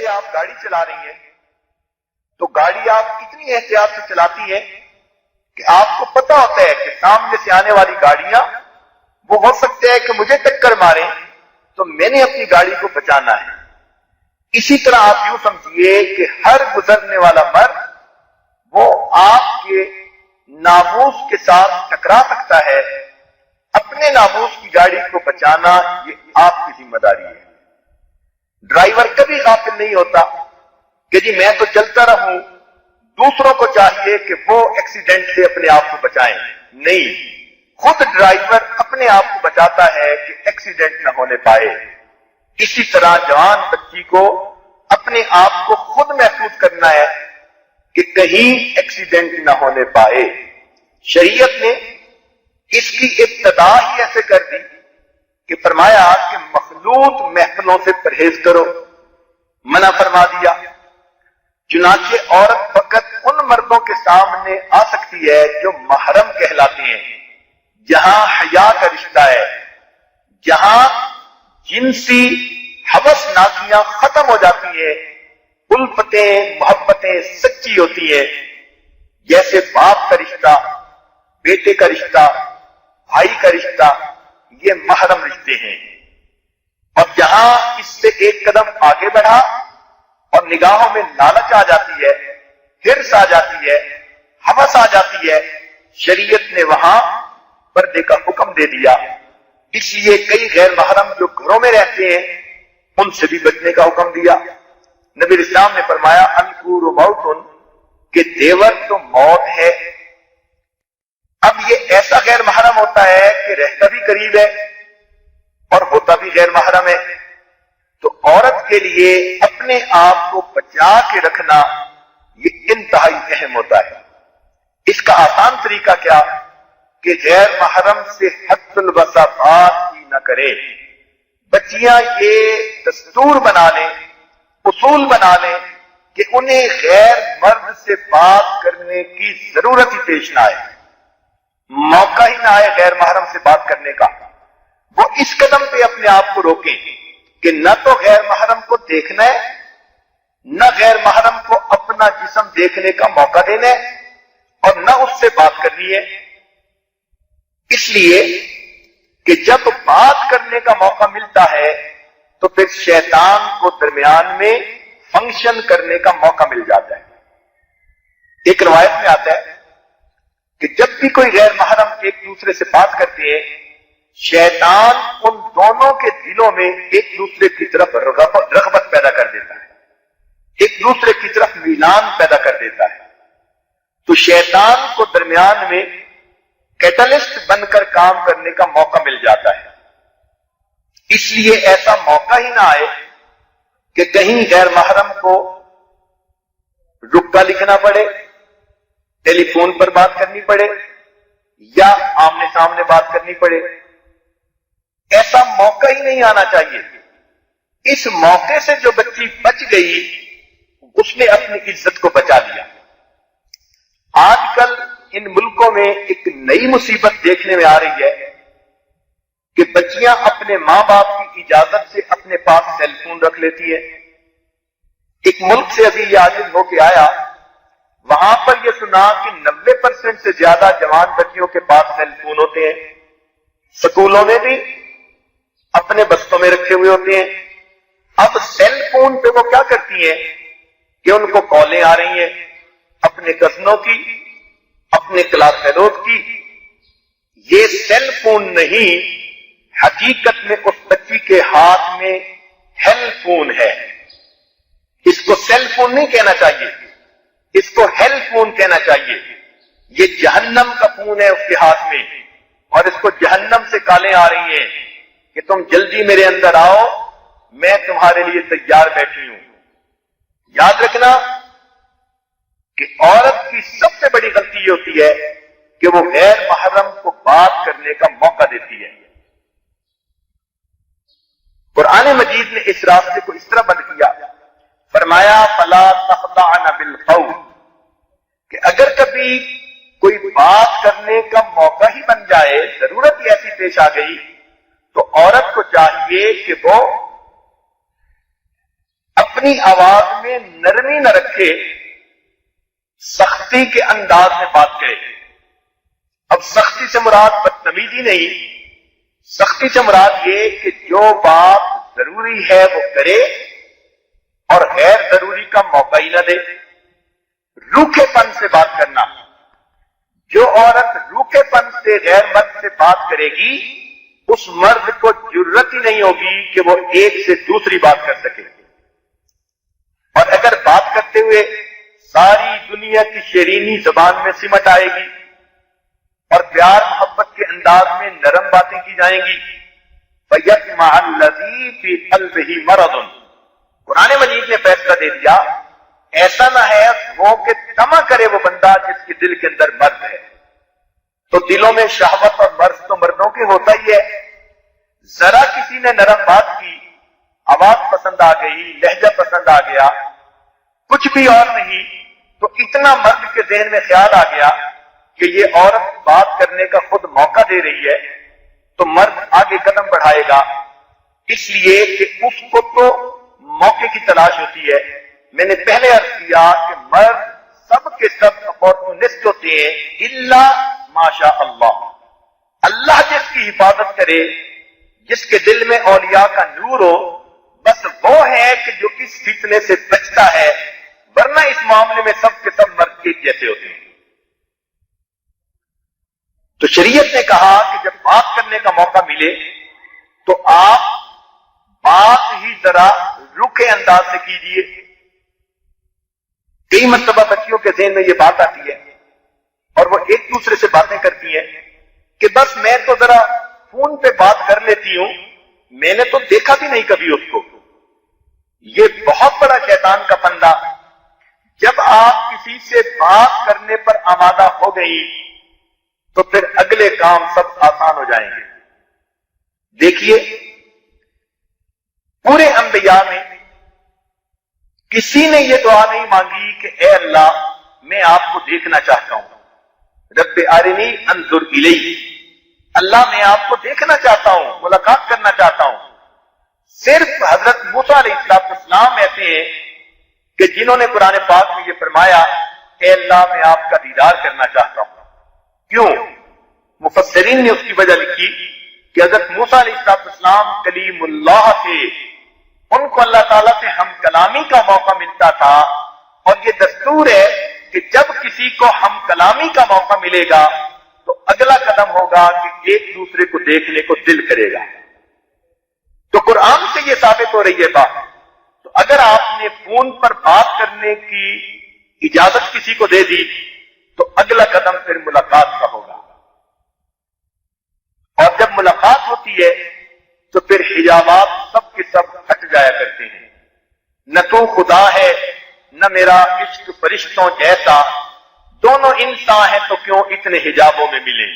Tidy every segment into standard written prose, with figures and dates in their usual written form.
جیسے آپ گاڑی چلا رہی ہیں تو گاڑی آپ اتنی احتیاط سے چلاتی ہیں کہ آپ کو پتا ہوتا ہے کہ سامنے سے آنے والی گاڑیاں وہ ہو سکتے ہیں کہ مجھے ٹکر ماریں، تو میں نے اپنی گاڑی کو بچانا ہے۔ اسی طرح آپ یوں سمجھیے کہ ہر گزرنے والا مرد وہ آپ کے ناموس کے ساتھ ٹکرا سکتا ہے، اپنے ناموس کی گاڑی کو بچانا یہ آپ کی ذمہ داری ہے۔ ڈرائیور کبھی غافل نہیں ہوتا کہ جی میں تو چلتا رہوں، دوسروں کو چاہیے کہ وہ ایکسیڈنٹ سے اپنے آپ کو بچائیں، نہیں، خود ڈرائیور اپنے آپ کو بچاتا ہے کہ ایکسیڈنٹ نہ ہونے پائے۔ اسی طرح جوان بچی کو اپنے آپ کو خود محفوظ کرنا ہے کہ کہیں ایکسیڈنٹ نہ ہونے پائے۔ شریعت نے اس کی ابتدا ہی ایسے کر دی کہ فرمایا کہ مخلوط محفلوں سے پرہیز کرو، منع فرما دیا۔ چنانچہ عورت فقط ان مردوں کے سامنے آ سکتی ہے جو محرم کہلاتے ہیں، جہاں حیا کا رشتہ ہے، جہاں جنسی ہوس ناکیاں ختم ہو جاتی ہیں، الفتیں محبتیں سچی ہوتی ہیں، جیسے باپ کا رشتہ، بیٹے کا رشتہ، بھائی کا رشتہ، یہ محرم رشتے ہیں۔ اور جہاں اس سے ایک قدم آگے بڑھا اور نگاہوں میں لالچ آ جاتی ہے، ہرس آ جاتی ہے، ہوس آ جاتی ہے، شریعت نے وہاں پردے کا حکم دے دیا۔ اس لیے کئی غیر محرم جو گھروں میں رہتے ہیں ان سے بھی بچنے کا حکم دیا۔ نبی اسلام نے فرمایا الکور موتن، کہ دیور تو موت ہے۔ اب یہ ایسا غیر محرم ہوتا ہے کہ رہتا بھی قریب ہے اور ہوتا بھی غیر محرم ہے، تو عورت کے لیے اپنے آپ کو بچا کے رکھنا یہ انتہائی اہم ہوتا ہے۔ اس کا آسان طریقہ کیا کہ غیر محرم سے حد الوسع بات ہی نہ کرے۔ بچیاں یہ دستور بنا لیں، اصول بنا لیں کہ انہیں غیر مرد سے بات کرنے کی ضرورت ہی پیش نہ آئے، موقع ہی نہ آئے غیر محرم سے بات کرنے کا۔ وہ اس قدم پہ اپنے آپ کو روکیں کہ نہ تو غیر محرم کو دیکھنا ہے، نہ غیر محرم کو اپنا جسم دیکھنے کا موقع دینا ہے، اور نہ اس سے بات کرنی ہے۔ اس لیے کہ جب بات کرنے کا موقع ملتا ہے تو پھر شیطان کو درمیان میں فنکشن کرنے کا موقع مل جاتا ہے۔ ایک روایت میں آتا ہے کہ جب بھی کوئی غیر محرم ایک دوسرے سے بات کرتے ہیں، شیطان ان دونوں کے دلوں میں ایک دوسرے کی طرف رغبت پیدا کر دیتا ہے، ایک دوسرے کی طرف میلان پیدا کر دیتا ہے، تو شیطان کو درمیان میں کیٹلسٹ بن کر کام کرنے کا موقع مل جاتا ہے۔ اس لیے ایسا موقع ہی نہ آئے کہ کہیں غیر محرم کو رکا لکھنا پڑے، ٹیلی فون پر بات کرنی پڑے یا آمنے سامنے بات کرنی پڑے۔ ایسا موقع ہی نہیں آنا چاہیے۔ اس موقع سے جو بچی بچ گئی اس نے اپنی عزت کو بچا لیا۔ آج کل ان ملکوں میں ایک نئی مصیبت دیکھنے میں آ رہی ہے کہ بچیاں اپنے ماں باپ کی اجازت سے اپنے پاس سیل فون رکھ لیتی ہے۔ ایک ملک سے ابھی یہ عاجز ہو کے آیا، وہاں پر یہ سنا کہ 90% سے زیادہ جوان بچیوں کے پاس سیل فون ہوتے ہیں، سکولوں میں بھی اپنے بستوں میں رکھے ہوئے ہوتے ہیں۔ اب سیل فون پہ وہ کیا کرتی ہیں کہ ان کو کالیں آ رہی ہیں اپنے کزنوں کی، اپنے کلاس فیلوز کی۔ یہ سیل فون نہیں، حقیقت میں اس بچی کے ہاتھ میں ہیل فون ہے۔ اس کو سیل فون نہیں کہنا چاہیے، اس کو ہیل فون کہنا چاہیے۔ یہ جہنم کا فون ہے اس کے ہاتھ میں، اور اس کو جہنم سے کالیں آ رہی ہیں کہ تم جلدی میرے اندر آؤ، میں تمہارے لیے تیار بیٹھی ہوں۔ یاد رکھنا کہ عورت کی سب سے بڑی غلطی یہ ہوتی ہے کہ وہ غیر محرم کو بات کرنے کا موقع دیتی ہے۔ قرآن مجید نے اس راستے کو اس طرح بند کیا، فرمایا فلا تخضعن بالقول، کہ اگر کبھی کوئی بات کرنے کا موقع ہی بن جائے، ضرورت ہی ایسی پیش آ گئی، تو عورت کو چاہیے کہ وہ اپنی آواز میں نرمی نہ رکھے، سختی کے انداز میں بات کرے۔ اب سختی سے مراد بدتمیزی نہیں، سختی سے مراد یہ کہ جو بات ضروری ہے وہ کرے اور غیر ضروری کا موقع ہی نہ دے۔ روکھے پن سے بات کرنا، جو عورت روکھے پن سے غیر مرد سے بات کرے گی اس مرد کو جرت ہی نہیں ہوگی کہ وہ ایک سے دوسری بات کر سکے، اور اگر بات کرتے ہوئے ساری دنیا کی شیرینی زبان میں سمٹ آئے گی اور پیار محبت کے انداز میں نرم باتیں کی جائیں گی، فَيَطْمَعَ الَّذِي فِي قَلْبِهِ مَرَضٌ، قرآن مجید نے فیصلہ دے دیا ایسا نہ ہے وہ کہ طمع کرے وہ بندہ جس کے دل کے اندر مرض ہے۔ تو دلوں میں شہوت اور مرض تو مردوں کے ہوتا ہی ہے، ذرا کسی نے نرم بات کی، آواز پسند آ گئی، لہجہ پسند آ گیا، کچھ بھی اور نہیں تو اتنا مرد کے ذہن میں خیال آ گیا کہ یہ عورت بات کرنے کا خود موقع دے رہی ہے، تو مرد آگے قدم بڑھائے گا، اس لیے کہ اس کو تو موقع کی تلاش ہوتی ہے۔ میں نے پہلے عرض کیا کہ مرد سب کے سب اپورچونسٹ ہوتے ہیں الا ماشاء اللہ، اللہ جس کی حفاظت کرے، جس کے دل میں اولیاء کا نور ہو، بس وہ ہے کہ جو اس فتنے سے بچتا ہے، ورنہ اس معاملے میں سب کے سب مرد ایک جیسے ہوتے ہیں۔ تو شریعت نے کہا کہ جب بات کرنے کا موقع ملے تو آپ بات ہی ذرا رکھے انداز سے کیجئے۔ کئی مرتبہ بچیوں کے ذہن میں یہ بات آتی ہے اور وہ ایک دوسرے سے باتیں کرتی ہیں کہ بس میں تو ذرا فون پہ بات کر لیتی ہوں، میں نے تو دیکھا بھی نہیں کبھی اس کو۔ یہ بہت بڑا شیطان کا پندہ، جب آپ کسی سے بات کرنے پر آمادہ ہو گئی تو پھر اگلے کام سب آسان ہو جائیں گے۔ دیکھیے پورے انبیاء میں کسی نے یہ دعا نہیں مانگی کہ اے اللہ میں آپ کو دیکھنا چاہتا ہوں، رب ارنی انظر الیک، اللہ میں آپ کو دیکھنا چاہتا ہوں، ملاقات کرنا چاہتا ہوں۔ صرف حضرت موسیٰ علیہ السلام ایسے ہیں کہ جنہوں نے قرآن پاک میں یہ فرمایا اے اللہ میں آپ کا دیدار کرنا چاہتا ہوں۔ کیوں؟ مفسرین نے اس کی وجہ لکھی کہ حضرت موسیٰ علیہ السلام کلیم اللہ تھے، ان کو اللہ تعالیٰ سے ہم کلامی کا موقع ملتا تھا، اور یہ دستور ہے کہ جب کسی کو ہم کلامی کا موقع ملے گا تو اگلا قدم ہوگا کہ ایک دوسرے کو دیکھنے کو دل کرے گا۔ تو قرآن سے یہ ثابت ہو رہی ہے بات۔ تو اگر آپ نے فون پر بات کرنے کی اجازت کسی کو دے دی تو اگلا قدم پھر ملاقات کا ہوگا، اور جب ملاقات ہوتی ہے تو پھر حجابات سب کے سب ہٹ جایا کرتے ہیں۔ نہ تو خدا ہے نہ میرا عشق فرشتوں جیسا، دونوں انسان ہیں تو کیوں اتنے حجابوں میں ملے،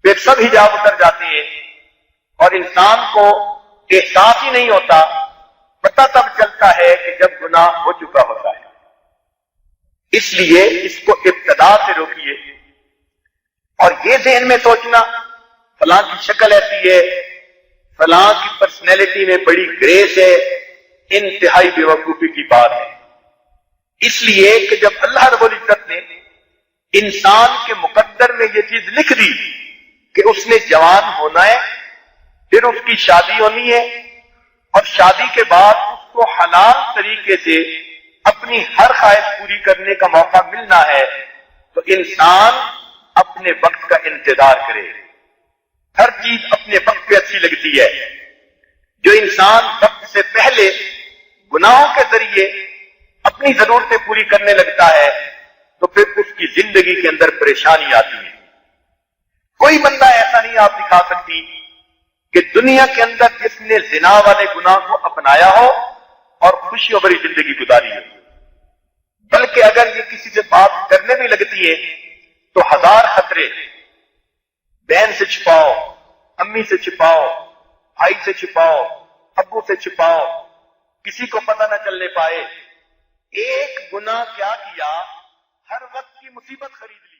پھر سب حجاب اتر جاتے ہیں اور انسان کو احساس ہی نہیں ہوتا، پتہ تب چلتا ہے کہ جب گناہ ہو چکا ہوتا ہے۔ اس لیے اس کو ابتدا سے روکیے، اور یہ ذہن میں سوچنا فلاں کی شکل ایسی ہے، فلاں کی پرسنالٹی میں بڑی گریس ہے، انتہائی بیوقوفی کی بات ہے۔ اس لیے کہ جب اللہ رب العزت نے انسان کے مقدر میں یہ چیز لکھ دی کہ اس نے جوان ہونا ہے، پھر اس کی شادی ہونی ہے، اور شادی کے بعد اس کو حلال طریقے سے اپنی ہر خواہش پوری کرنے کا موقع ملنا ہے، تو انسان اپنے وقت کا انتظار کرے۔ ہر چیز اپنے وقت پہ اچھی لگتی ہے۔ جو انسان وقت سے پہلے گناہوں کے ذریعے اپنی ضرورتیں پوری کرنے لگتا ہے تو پھر اس کی زندگی کے اندر پریشانی آتی ہے۔ کوئی بندہ ایسا نہیں آپ دکھا سکتی کہ دنیا کے اندر جس نے زنا والے گناہ کو اپنایا ہو اور خوشیوں بھری زندگی گزاری ہو، بلکہ اگر یہ کسی سے بات کرنے بھی لگتی ہے تو ہزار خطرے، بہن سے چھپاؤ، امی سے چھپاؤ، بھائی سے چھپاؤ، ابو سے چھپاؤ، کسی کو پتہ نہ چلنے پائے۔ ایک گناہ کیا کیا، ہر وقت کی مصیبت خرید لی۔